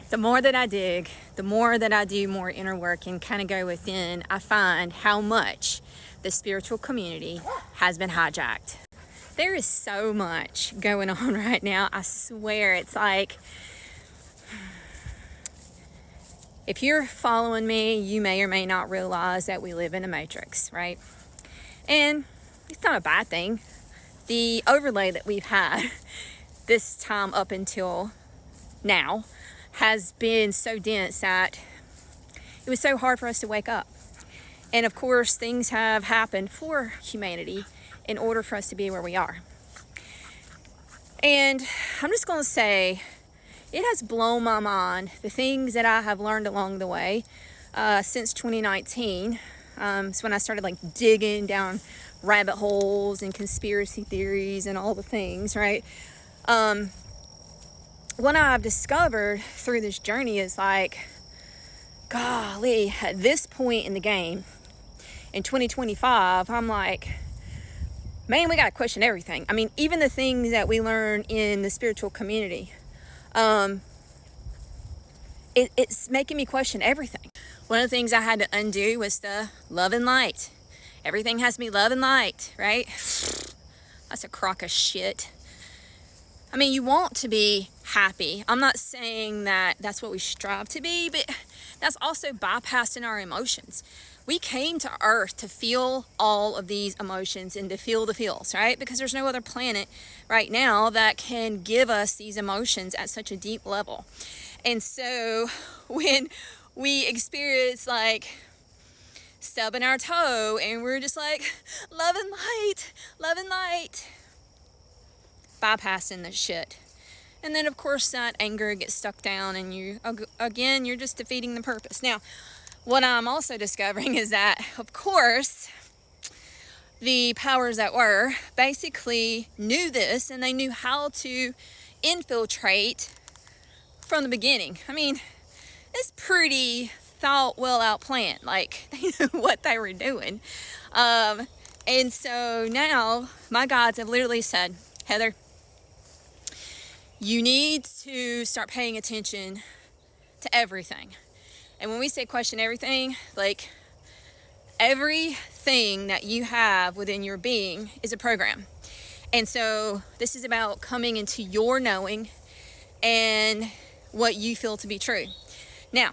The more that I dig, the more that I do more inner work and kind of go within, I find how much the spiritual community has been hijacked. There is so much going on right now. I swear, it's like, if you're following me, you may or may not realize that we live in a matrix, right? And it's not a bad thing. The overlay that we've had this time up until now has been so dense that it was so hard for us to wake up. And of course, things have happened for humanity in order for us to be where we are. And I'm just going to say, it has blown my mind, the things that I have learned along the way since 2019. It's when I started like digging down rabbit holes and conspiracy theories and all the things, right? What I've discovered through this journey is like, golly, at this point in the game, in 2025, I'm like, man, we got to question everything. I mean, even the things that we learn in the spiritual community, it's making me question everything. One of the things I had to undo was the love and light. Everything has to be love and light, right? That's a crock of shit. I mean, you want to be happy. I'm not saying that that's what we strive to be, but that's also bypassing our emotions. We came to Earth to feel all of these emotions and to feel the feels, right? Because there's no other planet right now that can give us these emotions at such a deep level. And so when we experience like stubbing our toe and we're just like, love and light, bypassing the shit. And then of course that anger gets stuck down and you're just defeating the purpose. Now, what I'm also discovering is that, of course, the powers that were basically knew this and they knew how to infiltrate from the beginning. I mean, it's pretty thought well out plan. Like, they knew what they were doing. And so now my gods have literally said, Heather, you need to start paying attention to everything. And when we say question everything, like everything that you have within your being is a program. And so this is about coming into your knowing and what you feel to be true. Now,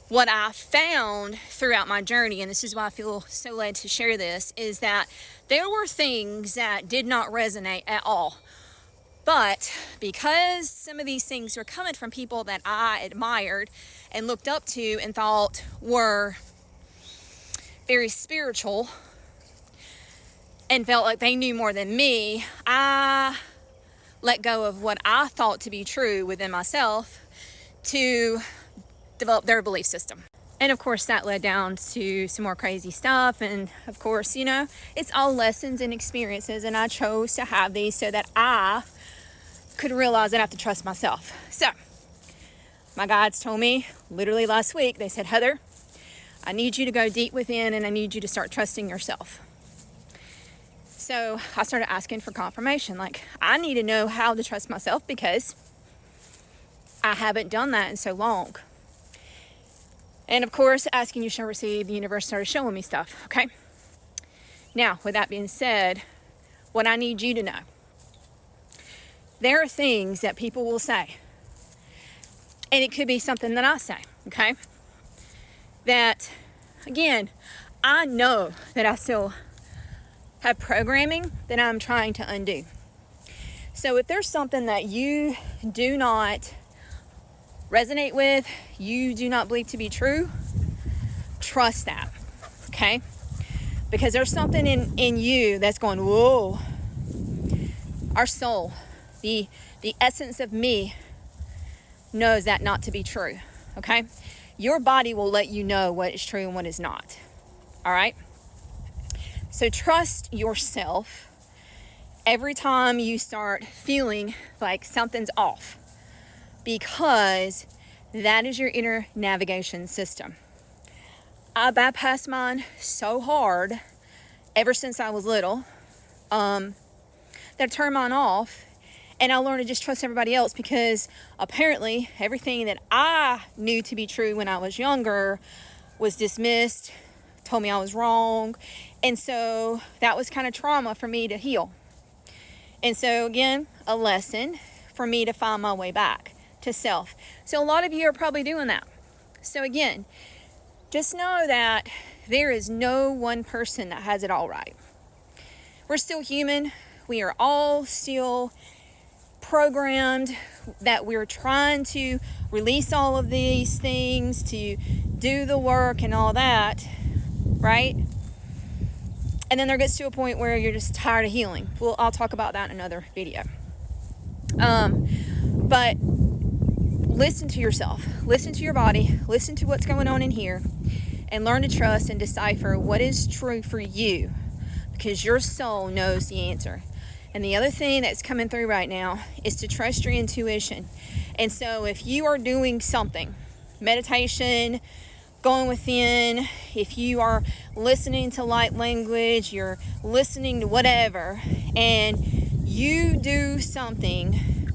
what I found throughout my journey, and this is why I feel so led to share this, is that there were things that did not resonate at all. But because some of these things were coming from people that I admired and looked up to and thought were very spiritual and felt like they knew more than me, I let go of what I thought to be true within myself to develop their belief system. And of course that led down to some more crazy stuff. And of course, you know, it's all lessons and experiences, and I chose to have these so that I could realize I have to trust myself. So my guides told me literally last week, they said, Heather, I need you to go deep within and I need you to start trusting yourself. So I started asking for confirmation. Like, I need to know how to trust myself because I haven't done that in so long. And of course, asking you shall receive, the universe started showing me stuff, okay? Now, with that being said, what I need you to know, there are things that people will say, and it could be something that I say, okay? That, again, I know that I still have programming that I'm trying to undo. So if there's something that you do not resonate with, you do not believe to be true, trust that, okay? Because there's something in you that's going, whoa. Our soul, the essence of me, knows that not to be true, okay? Your body will let you know what is true and what is not, all right? So trust yourself every time you start feeling like something's off, because that is your inner navigation system. I bypassed mine so hard ever since I was little that I turned mine off, And I learned to just trust everybody else, because apparently everything that I knew to be true when I was younger was dismissed, told me I was wrong. And so that was kind of trauma for me to heal. And so again, a lesson for me to find my way back to self. So a lot of you are probably doing that. So again, just know that there is no one person that has it all right. We're still human. We are all still programmed, that we're trying to release all of these things, to do the work and all that, right? And then there gets to a point where you're just tired of healing. Well, I'll talk about that in another video. But listen to yourself, listen to your body, listen to what's going on in here, and learn to trust and decipher what is true for you, because your soul knows the answer. And the other thing that's coming through right now is to trust your intuition. And so if you are doing something, meditation, going within, if you are listening to light language, you're listening to whatever, and you do something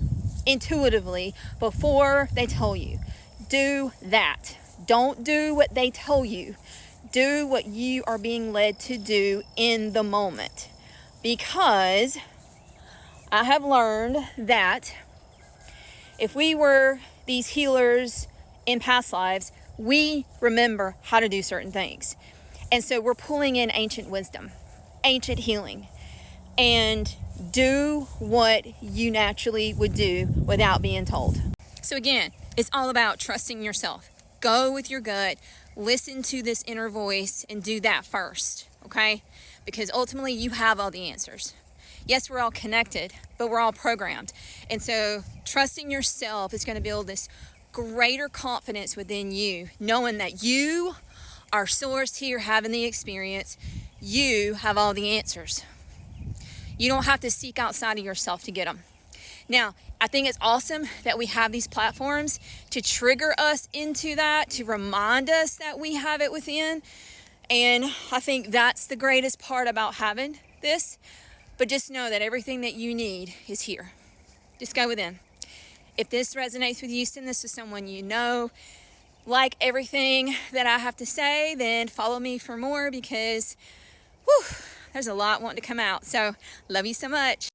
intuitively before they tell you, do that. Don't do what they tell you. Do what you are being led to do in the moment. Because I have learned that if we were these healers in past lives, we remember how to do certain things. And so we're pulling in ancient wisdom, ancient healing, and do what you naturally would do without being told. So again, it's all about trusting yourself. Go with your gut, listen to this inner voice, and do that first, okay? Because ultimately you have all the answers. Yes, we're all connected, but we're all programmed. And so trusting yourself is going to build this greater confidence within you, knowing that you are source here, having the experience. You have all the answers. You don't have to seek outside of yourself to get them. Now, I think it's awesome that we have these platforms to trigger us into that, to remind us that we have it within. And I think that's the greatest part about having this. But just know that everything that you need is here. Just go within. If this resonates with you, send this to someone you know. Like everything that I have to say, then follow me for more, because there's a lot wanting to come out. So love you so much.